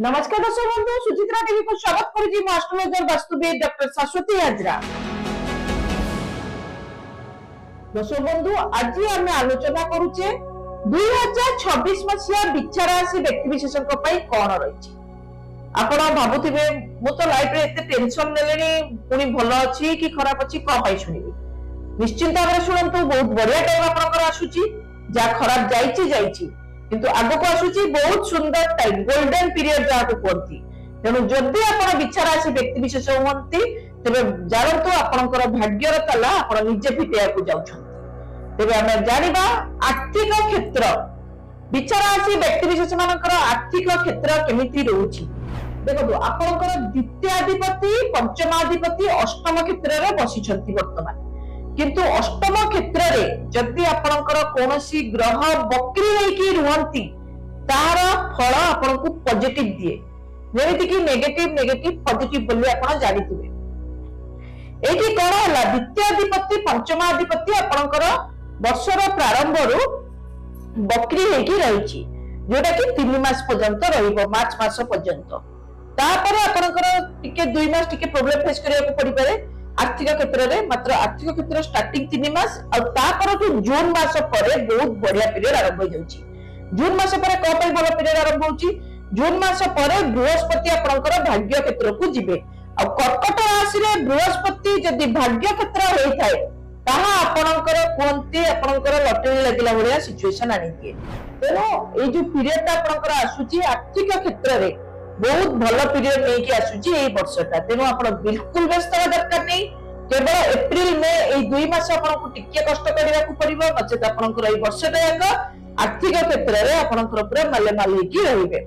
नमस्कार दर्शक बंधु, सुचित्रा टीवी को स्वागत करुछि। मु एस्ट्रोलॉजर वास्तुविद डॉक्टर शाश्वती हाजरा। दर्शक बंधु, आज आम आलोचना करुचे 2026 मसीहा बिच्छा राशि व्यक्ति विशेषक पई कोन रहिछि। आपण भाबुथिबे मु तो लाइफ रे एते टेंशन नेलेनी, पुनी भलो अछि कि खराब अछि को पई सुनिबी। निश्चिंत भाबरे सुनंतु, बहुत बढ़िया टाइम आपनकर आसुछि। जा खराब जाईछि किंतु आगको आसुछि बहुत सुंदर टाइम, गोल्डन पीरियड जाको कोंती। तेनु जदि आपण बिच्छा राशि व्यक्ति विशेष होंती तबे जानंतु आपनकर भाग्यर ताला आपण निजे फिटेया को जाउछन। तबे हम जानिबा आर्थिक क्षेत्र, बिच्छा राशि व्यक्ति विशेष मानकर आर्थिक क्षेत्र केमिति रहउछि। देखो आपनकर द्वितीयाधिपति, पंचमाधिपति अष्टम क्षेत्र रे बसिछंती वर्तमान। किंतु अष्टम क्षेत्र रे जदि आपनकर कोनोसी ग्रह वक्री होइकी रुहंती तार फल आपनको पॉजिटिव दिए, जेमिति कि नेगेटिव पॉजिटिव बोली आपण जानिथिबे। एठी कोन होला, द्वितीयाधिपति पंचमाधिपति आपनकर वर्षर प्रारंभ रु वक्री होइकी रहिछि, जोटा कि 3 मास पर्यंत रहिबो, मार्च मास पर्यंत। तापर आपनकर टिके 2 मास टिके प्रॉब्लम फेस करिया को पड़ी पारे आर्थिक क्षेत्र रे। मात्र आर्थिक क्षेत्र स्टार्टिंग 3 मास और तापर जून मास परे बहुत बढ़िया पीरियड आरंभ हो जाउची। जून मास परे को पई भलो पीरियड आरंभ होउची। जून मास परे बृहस्पति आपनकर भाग्य क्षेत्र को जिबे और कर्कट राशि रे बृहस्पति जदि भाग्य क्षेत्र होई थाए ताहा आपनकर कोनती आपनकर लटरी लागिला भलिया सिचुएशन आनी दिए। तेनो ए जो पीरियड आपनकर आसुची आर्थिक क्षेत्र रे बहुत भलो पीरियड नै कि आसुची ए वर्षटा। तेनो आपण बिल्कुल व्यस्त हो दरकार नै। केवल एप्रिल में ए 2 मास आपनको टिके कष्ट करिया को पड़िबो, नचेत आपनकर ए वर्षटा एक आर्थिक क्षेत्र रे आपनकर पूरा माले माले कि रहिबे।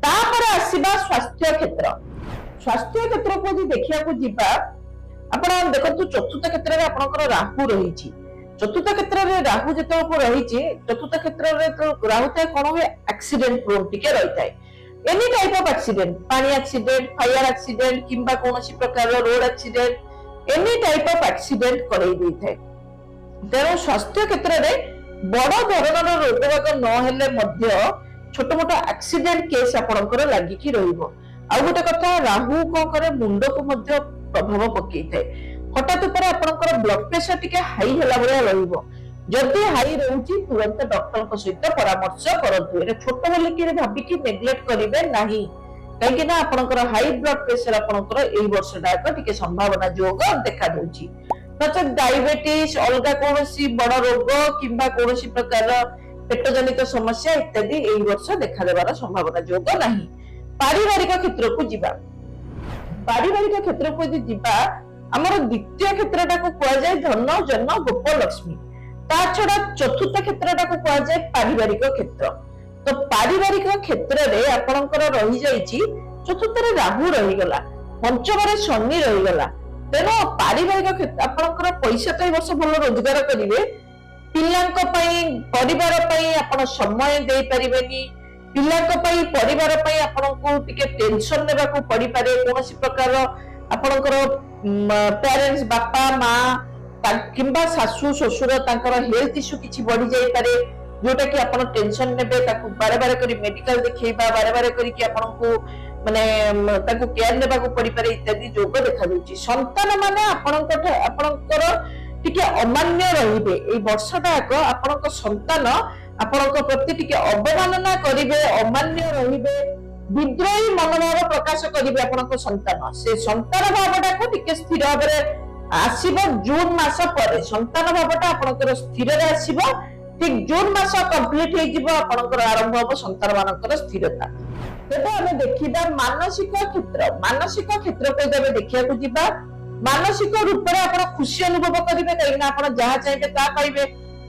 तापर आसीबा स्वास्थ्य क्षेत्र। स्वास्थ्य क्षेत्र को जे देखिया को जिबा, आपण देखंतु चतुर्थ क्षेत्र रे आपनकर राहु रहिछि। चतुर्थ क्षेत्र रे राहु जेतो को रहिछि, चतुर्थ क्षेत्र रे तो राहु ताय कोन होय एक्सीडेंट प्रोन टिके रहिताय। एनी टाइप ऑफ एक्सीडेंट, पानी एक्सीडेंट, फायर एक्सीडेंट किंबा कोनोसी प्रकार road accident, any type of accident करई दै थाए। तेरो स्वास्थ्य क्षेत्र रे बड़ धरणर रोग बाग न हेले मध्य छोट मोट एक्सीडेंट केस आपनकर लागि कि रहिबो। आ गोटे कथा, राहु को करे मुंड को मध्य प्रभाव पकई थाए। हठात ऊपर आपनकर ब्लड प्रेशर टिके हाई होला बळे रहिबो। जदि हाई रहउची तुरंत डॉक्टर को सहित परामर्श करंतु। एटा छोट बोली कि भाबी कि नेग्लेक्ट करिवे नाही, काहे कि ना आपनकर हाई ब्लड प्रेशर आपनकर एई वर्षटा एक टिके संभावना जोग देखा दउची। नच डायबिटीज, अलगा कोनोसी बड़ रोग किंबा कोनोसी प्रकार पेट जनित समस्या इत्यादि एई वर्ष देखा देबार संभावना जोग नाही। पारिवारिक क्षेत्र को जिबा, पारिवारिक क्षेत्र को जिबा हमर द्वितीय क्षेत्रटा को कोआ जाय धन जन गोप लक्ष्मी। ता छडा चतुर्थ क्षेत्रटा को कोआ जाय पारिवारिक क्षेत्र। तो पारिवारिक क्षेत्र रे आपनकर रही जाईची, चतुर्थ रे राहु रही गला, पंचम रे शनि रही गला। तेनो पारिवारिक क्षेत्र आपनकर पैसा तो वर्ष भलो रोजगार करिवे, पिल्लांक पई परिवार पई आपण समय देई परिबेनी, पिल्लांक पई परिवार पई आपनको टिके टेंशन लेबा को पड़ी पारे। कोनोसी प्रकार आपनकर पेरेंट्स बापा मां किंबा सासू ससुर तांकर हेल्थ इश्यू किछि बढ़ी जाई पारे, जोटा कि आपण टेंशन नेबे, ताकू बारे बारे करी मेडिकल देखैबा, बारे बारे करी कि आपनको माने ताकू केयर नेबा को पड़ी पारे इत्यादि जोग देखा दउची। संतान माने आपनकर टिके अमान्य रहिबे। एई वर्षटा एक आपनकर संतान आपनकर प्रति टिके अवमानना करिवे, अमान्य रहिबे, विद्रोही मनोभाव प्रकाश करिवे आपनकर संतान। से संतान भावटा को टिके स्थिर भाबरे आसीबो जून मास परे। संतान भावटा आपनकर स्थिर रे आसीबो, ठीक जून मास कंप्लीट हे जिवो आपनकर आरंभ हो संतान मानकर स्थिरता। तेबे हमें देखिबा मानसिक क्षेत्र। मानसिक क्षेत्र को जब देखिया को जिबा, मानसिक रूप रे आपण खुशी अनुभव करिवे, काहे ना आपण जहा चाहेबे ता पाइबे।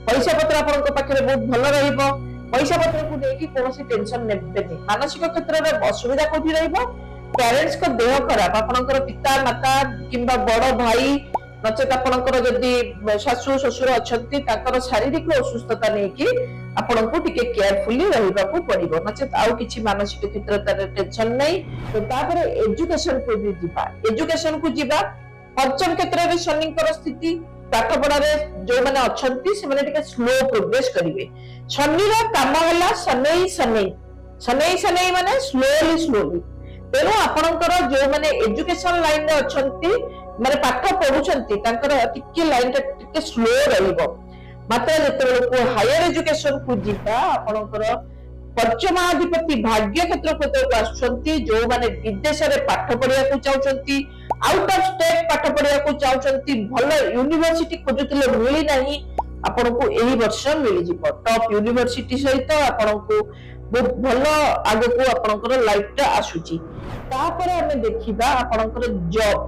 पैसा पत्र आपनकर पाखरे बहुत भलो रहिबो, पैसा पत्र को देखि कोनोसी टेंशन नेबेनी। मानसिक क्षेत्र रे असुविधा कोठी रहिबो, पेरेंट्स को देह खराब, आपनकर पिता माता किंबा बड़ भाई नचेत आपनकर जदि सासू ससुर अछंती ताकर शारीरिक असुस्थता नै कि आपनको टिके केयरफुली रहिबा को पड़िबो, नचेत आउ किछि मानसिक क्षेत्र तार टेंशन नै। तो तापर एजुकेशन को जिबा, एजुकेशन को जिबा पंचम क्षेत्र रे शनिकर स्थिति, पाठ पढ़ा रे जो माने अछंती से माने टिके स्लो प्रोग्रेस करिवे। शनि रा काम होला शनै शनै, ସନେଇ ମାନେ ସ୍ଲୋଲି। ତେଣୁ ଆପଣଙ୍କର ଯୋଉମାନେ ଏଜୁକେସନ ଲାଇନରେ ଅଛନ୍ତି ମାନେ ପାଠ ପଢୁଛନ୍ତି ତାଙ୍କର ଟିକେ ଲାଇନ ଟା ଟିକେ ସ୍ଲୋ ରହିବ। ମାତ୍ର ଯେତେବେଳକୁ ହାୟର ଏଜୁକେସନ କୁ ଯିବା ଆପଣଙ୍କର ପଞ୍ଚମାଧିପତି ଭାଗ୍ୟ କ୍ଷେତ୍ରକୁ ଆସୁଛନ୍ତି। ଯୋଉମାନେ ବିଦେଶରେ ପାଠ ପଢିବାକୁ ଚାହୁଁଛନ୍ତି, ଆଉଟ ଅଫ ଷ୍ଟେଟ ପାଠ ପଢିବାକୁ ଚାହୁଁଛନ୍ତି, ଭଲ ୟୁନିଭର୍ସିଟି ଖୋଜୁଥିଲେ ମିଳିନାହିଁ, ଆପଣଙ୍କୁ ଏହି ବର୍ଷ ମିଳିଯିବ। ଟପ୍ ୟୁନିଭର୍ସିଟି ସହିତ ଆପଣଙ୍କୁ ବହୁତ ଭଲ ଆଗକୁ ଆପଣଙ୍କର ଲାଇଫ ଟା ଆସୁଛି। ତାପରେ ଆମେ ଦେଖିବା ଆପଣଙ୍କର ଜବ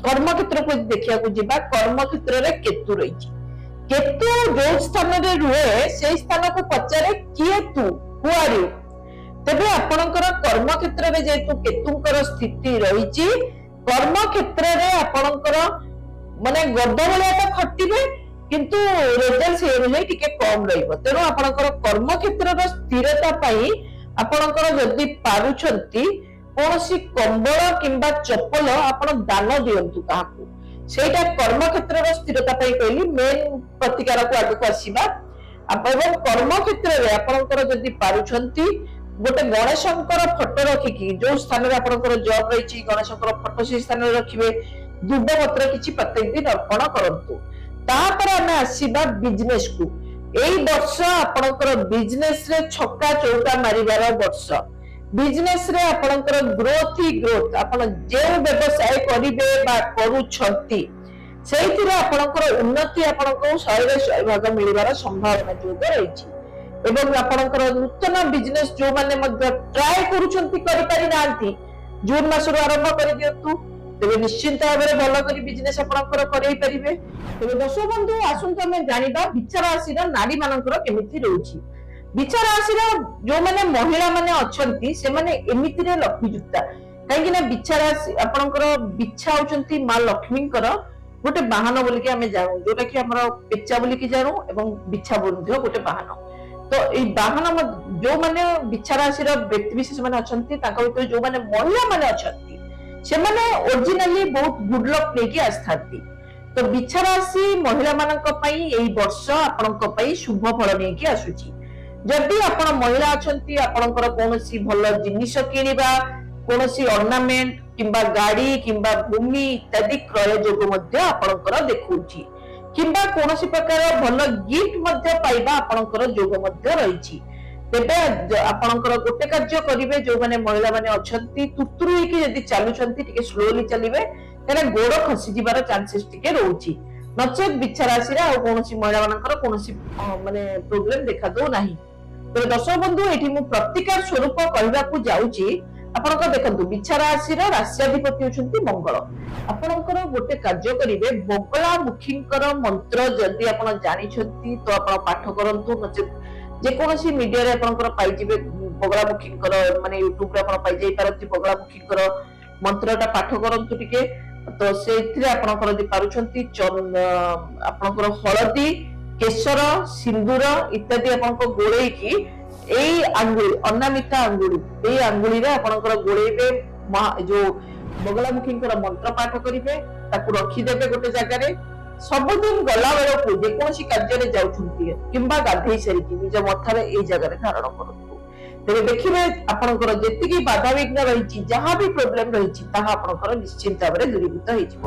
କର୍ମକ୍ଷେତ୍ରକୁ ଦେଖିବାକୁ ଯିବା। କର୍ମକ୍ଷେତ୍ରରେ କେତୁ ରହିଛି। କେତୁ ଯୋଉ ସ୍ଥାନରେ ରୁହେ ସେଇ ସ୍ଥାନକୁ ପଚାରେ କିଏ ତୁ, ହୁ ଆର୍ ୟୁ। ତେବେ ଆପଣଙ୍କର କର୍ମକ୍ଷେତ୍ରରେ ଯେହେତୁ କେତୁଙ୍କର ସ୍ଥିତି ରହିଛି, କର୍ମକ୍ଷେତ୍ରରେ ଆପଣଙ୍କର ମାନେ ଗଦ ଭଳିଆ ତ ଖଟିବେ କିନ୍ତୁ ରେଜଲ୍ଟ ସେଇ ଅନୁଯାୟୀ ଟିକେ କମ ରହିବ। ତେଣୁ ଆପଣଙ୍କର କର୍ମକ୍ଷେତ୍ରର ସ୍ଥିରତା ପାଇଁ ଆପଣଙ୍କର ଯଦି ପାରୁଛନ୍ତି କୌଣସି କମ୍ବଳ କିମ୍ବା ଚପଲ ଆପଣ ଦାନ ଦିଅନ୍ତୁ କାହାକୁ। ସେଇଟା କର୍ମକ୍ଷେତ୍ରର ସ୍ଥିରତା ପାଇଁ କହିଲି। ମେନ୍ ପ୍ରତିକାରକୁ ଆଗକୁ ଆସିବା। ଏବଂ କର୍ମକ୍ଷେତ୍ରରେ ଆପଣଙ୍କର ଯଦି ପାରୁଛନ୍ତି ଗୋଟେ ଗଣେଶଙ୍କର ଫଟୋ ରଖିକି ଯୋଉ ସ୍ଥାନରେ ଆପଣଙ୍କର ଜବ ରହିଛି ଗଣେଶଙ୍କର ଫଟୋ ସେଇ ସ୍ଥାନରେ ରଖିବେ। ଦୁବ ପତ୍ର କିଛି ପ୍ରତ୍ୟେକ ଦିନ ଅର୍ପଣ କରନ୍ତୁ। ତାପରେ ଆମେ ଆସିବା ବିଜନେସ କୁ। ଏଇ ବର୍ଷ ଆପଣଙ୍କର ବିଜନେସ ରେ ଛକା ଚୌକା ମାରିବାର ବର୍ଷ। ବିଜନେସ ରେ ଆପଣଙ୍କର ଗ୍ରୋଥ ହିଁ ଗ୍ରୋଥ। ଆପଣ ଯେଉଁ ବ୍ୟବସାୟ କରିବେ ବା କରୁଛନ୍ତି ସେଇଥିରେ ଆପଣଙ୍କର ଉନ୍ନତି ଆପଣଙ୍କୁ 100% ଭାଗ ମିଳିବାର ସମ୍ଭାବନା ଯୋଗ ରହିଛି। ଏବଂ ଆପଣଙ୍କର ନୂତନ ବିଜନେସ ଯୋଉମାନେ ମଧ୍ୟ ଟ୍ରାଏ କରୁଛନ୍ତି କରିପାରି ନାହାନ୍ତି, ଜୁନ ମାସରୁ ଆରମ୍ଭ କରିଦିଅନ୍ତୁ। ତେବେ ନିଶ୍ଚିନ୍ତ ଭାବରେ ଭଲ କରି ବିଜନେସ ଆପଣଙ୍କର କରେଇ ପାରିବେ। ତେବେ ଦର୍ଶକ ବନ୍ଧୁ ଆସନ୍ତୁ ଆମେ ଜାଣିବା ବିଛା ରାଶିର ନାରୀ ମାନଙ୍କର କେମିତି ରହୁଛି। ବିଛା ରାଶିର ଯୋଉମାନେ ମହିଳା ମାନେ ଅଛନ୍ତି ସେମାନେ ଏମିତିରେ ଲକ୍ଷ୍ମୀଯୁକ୍ତା। କାହିଁକି ନା ବିଛା ରାଶି ଆପଣଙ୍କର ବିଛା ହଉଛନ୍ତି ମା ଲକ୍ଷ୍ମୀଙ୍କର ଗୋଟେ ବାହନ ବୋଲିକି ଆମେ ଜାଣୁ, ଯୋଉଟା କି ଆମର ପେଚା ବୋଲିକି ଜାଣୁ ଏବଂ ବିଛା ମଧ୍ୟ ଗୋଟେ ବାହନ। ତ ଏଇ ବାହନ ଯୋଉମାନେ ବିଛା ରାଶିର ବ୍ୟକ୍ତି ବିଶେଷ ମାନେ ଅଛନ୍ତି ତାଙ୍କ ଭିତରେ ଯୋଉମାନେ ମହିଳା ମାନେ ଅଛନ୍ତି ସେମାନେ ଓରିଜିନାଲି ବହୁତ ଗୁଡ ଲକ୍ ନେଇକି ଆସିଥାନ୍ତି। ତ ବିଛା ରାଶି ମହିଳା ମାନଙ୍କ ପାଇଁ ଏଇ ବର୍ଷ ଆପଣଙ୍କ ପାଇଁ ଶୁଭ ଫଳ ନେଇକି ଆସୁଛି। ଯଦି ଆପଣ ମହିଳା ଅଛନ୍ତି ଆପଣଙ୍କର କୌଣସି ଭଲ ଜିନିଷ କିଣିବା, କୌଣସି ଅର୍ଣ୍ଣାମେଣ୍ଟ କିମ୍ବା ଗାଡି କିମ୍ବା ଭୂମି ଇତ୍ୟାଦି କ୍ରୟ ଯୋଗ ମଧ୍ୟ ଆପଣଙ୍କର ଦେଖଉଛି। କିମ୍ବା କୌଣସି ପ୍ରକାର ଭଲ ଗିଫ୍ଟ ମଧ୍ୟ ପାଇବା ଆପଣଙ୍କର ଯୋଗ ମଧ୍ୟ ରହିଛି। ତେବେ ଆପଣଙ୍କର ଗୋଟେ କାର୍ଯ୍ୟ କରିବେ, ଯୋଉମାନେ ମହିଳା ମାନେ ଅଛନ୍ତି ତୁତୁରୁ ହେଇକି ଯଦି ଚାଲୁଛନ୍ତି ଟିକେ ସ୍ଲୋଲି ଚାଲିବେ, କାହିଁକିନା ଗୋଡ ଖସିଯିବାର ଚାନ୍ସେସ୍ ଟିକେ ରହୁଛି। ନଚେତ ବିଛା ରାଶିରେ ଆଉ କୌଣସି ମହିଳା ମାନଙ୍କର କୌଣସି ମାନେ ପ୍ରୋବ୍ଲେମ ଦେଖା ଦଉ ନାହିଁ। ତେବେ ଦର୍ଶକ ବନ୍ଧୁ ଏଠି ମୁଁ ପ୍ରତିକାର ସ୍ୱରୂପ କହିବାକୁ ଯାଉଛି। ଆପଣଙ୍କ ଦେଖନ୍ତୁ ବିଛା ରାଶିର ରାଶ୍ୟାଧିପତି ହେଉଛନ୍ତି ମଙ୍ଗଳ। ଆପଣଙ୍କର ଗୋଟେ କାର୍ଯ୍ୟ କରିବେ, ବଗଳାମୁଖୀଙ୍କର ମନ୍ତ୍ର ଯଦି ଆପଣ ଜାଣିଛନ୍ତି ତ ଆପଣ ପାଠ କରନ୍ତୁ। ନଚେତ ଯେକୌଣସି ମିଡିଆରେ ଆପଣଙ୍କର ପାଇଯିବେ ବଗଳାମୁଖୀଙ୍କର, ମାନେ ୟୁଟ୍ୟୁବରେ ଆପଣ ପାଇଯାଇ ପାରନ୍ତି ବଗଳାମୁଖୀଙ୍କର ମନ୍ତ୍ରଟା ପାଠ କରନ୍ତୁ ଟିକେ। ତ ସେଇଥିରେ ଆପଣଙ୍କର ଯଦି ପାରୁଛନ୍ତି ଆପଣଙ୍କର ହଳଦୀ, କେଶର, ସିନ୍ଦୁର ଇତ୍ୟାଦି ଆପଣଙ୍କ ଗୋଳେଇକି ଏଇ ଆଙ୍ଗୁଳି ଅନାମିକା ଆଙ୍ଗୁଳି ଏଇ ଆଙ୍ଗୁଳିରେ ଆପଣଙ୍କର ଗୋଳେଇବେ, ଯୋଉ ବଗଳାମୁଖୀଙ୍କର ମନ୍ତ୍ର ପାଠ କରିବେ, ତାକୁ ରଖିଦେବେ ଗୋଟେ ଜାଗାରେ। ସବୁଦିନ ଗଲା ବେଳକୁ ଯେକୌଣସି କାର୍ଯ୍ୟରେ ଯାଉଛନ୍ତି କିମ୍ବା ଗାଧେଇ ସାରିକି ନିଜ ମଥାରେ ଏଇ ଜାଗାରେ ଧାରଣ କରନ୍ତୁ। ତେବେ ଦେଖିବେ ଆପଣଙ୍କର ଯେତିକି ବାଧାବିଘ୍ନ ରହିଛି, ଯାହା ବି ପ୍ରୋବ୍ଲେମ ରହିଛି ତାହା ଆପଣଙ୍କର ନିଶ୍ଚିନ୍ତ ଭାବରେ ଦୂରୀଭୂତ ହେଇଯିବ।